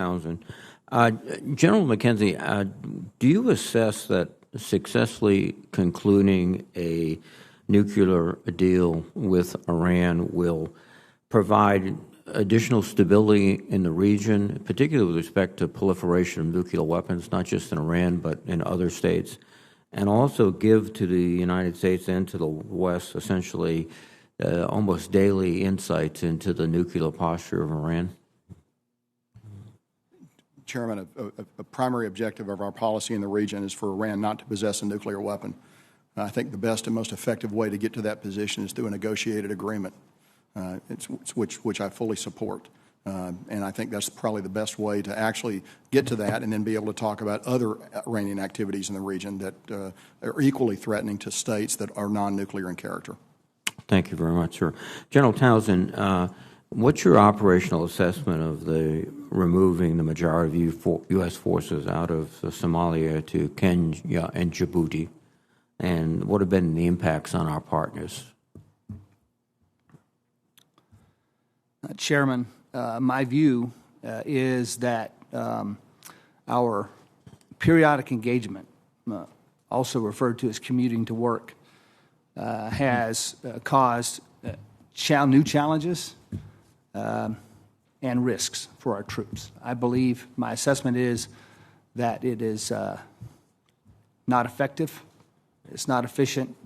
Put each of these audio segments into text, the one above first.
Townsend. General McKenzie, do you assess that successfully concluding a nuclear deal with Iran will provide additional stability in the region, particularly with respect to proliferation of nuclear weapons, not just in Iran but in other states, and also give to the United States and to the West essentially almost daily insights into the nuclear posture of Iran? Chairman, a primary objective of our policy in the region is for Iran not to possess a nuclear weapon. I think the best and most effective way to get to that position is through a negotiated agreement, which I fully support. And I think that's probably the best way to actually get to that and then be able to talk about other Iranian activities in the region that are equally threatening to states that are non-nuclear in character. Thank you very much, sir. General Townsend, what's your operational assessment of the removing the majority of U.S. forces out of Somalia to Kenya and Djibouti, and what have been the impacts on our partners? Chairman, my view is that our periodic engagement, also referred to as commuting to work, has caused new challenges and risks for our troops. I believe my assessment is that it is not effective, it's not efficient,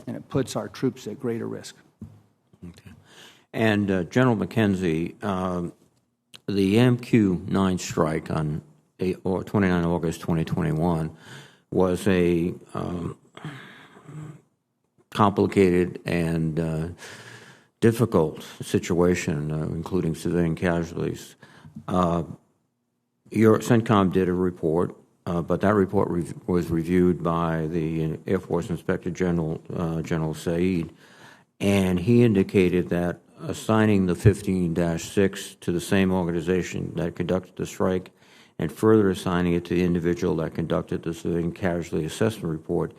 and it puts our troops at greater risk. Okay. And General McKenzie, the MQ-9 strike on 29 August 2021 was a complicated and difficult situation, including civilian casualties. Your CENTCOM did a report, but that report was reviewed by the Air Force Inspector General, General Saeed, and he indicated that assigning the 15-6 to the same organization that conducted the strike and further assigning it to the individual that conducted the civilian casualty assessment report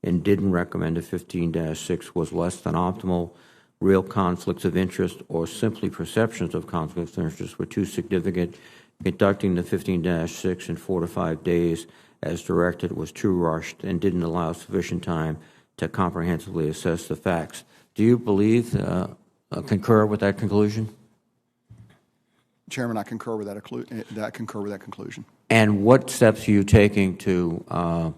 and didn't recommend a 15-6 was less than optimal. Real conflicts of interest or simply perceptions of conflicts of interest were too significant. Conducting the 15-6 in 4 to 5 days as directed was too rushed and didn't allow sufficient time to comprehensively assess the facts. Do you believe, concur with that conclusion? Chairman, I concur with that conclusion. And what steps are you taking to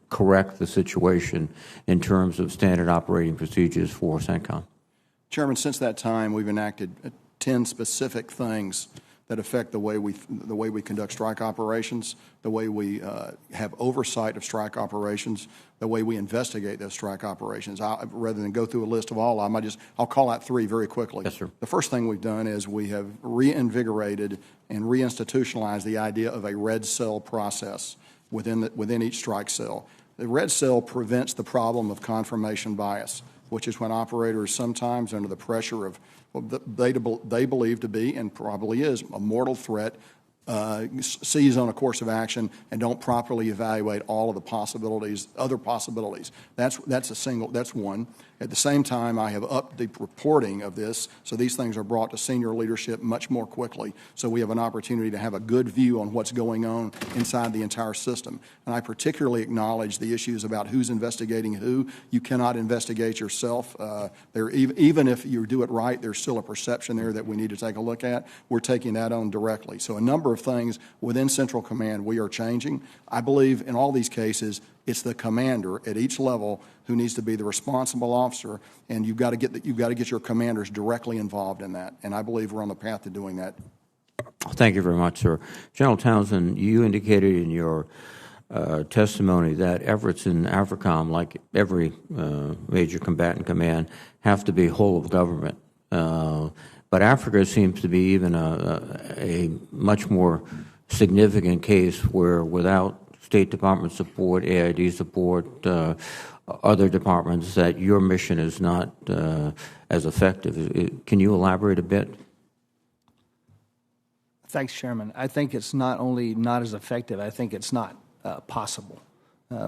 correct the situation in terms of standard operating procedures for CENTCOM? Chairman, since that time, we've enacted 10 specific things that affect the way we conduct strike operations, the way we have oversight of strike operations, the way we investigate those strike operations. Rather than go through a list of all of them, I'll call out 3 very quickly. Yes, sir. The first thing we've done is we have reinvigorated and reinstitutionalized the idea of a red cell process within each strike cell. The red cell prevents the problem of confirmation bias, which is when operators sometimes under the pressure of what they believe to be, and probably is, a mortal threat, seize on a course of action and don't properly evaluate all of the other possibilities. That's one. At the same time, I have upped the reporting of this, so these things are brought to senior leadership much more quickly, so we have an opportunity to have a good view on what's going on inside the entire system. And I particularly acknowledge the issues about who's investigating who. You cannot investigate yourself. Even if you do it right, there's still a perception there that we need to take a look at. We're taking that on directly. So a number of things within Central Command we are changing. I believe in all these cases, it's the commander at each level who needs to be the responsible officer, and you've got to get your commanders directly involved in that. And I believe we're on the path to doing that. Thank you very much, sir. General Townsend, you indicated in your testimony that efforts in AFRICOM, like every major combatant command, have to be whole of government. But Africa seems to be even a much more significant case where without State Department support, AID support, other departments, that your mission is not as effective. Can you elaborate a bit? Thanks, Chairman. I think it's not only not as effective, I think it's not possible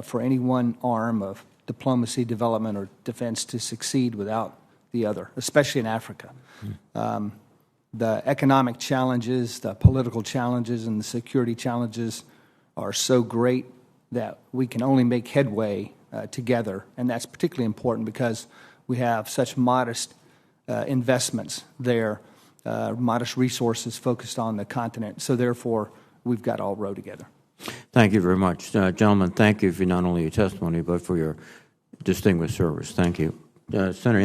for any one arm of diplomacy, development, or defense to succeed without the other, especially in Africa. the economic challenges, the political challenges, and the security challenges are so great that we can only make headway together. And that's particularly important because we have such modest investments there, modest resources focused on the continent. So therefore, we've got to all row together. Thank you very much. Gentlemen, thank you for not only your testimony, but for your distinguished service. Thank you. Senator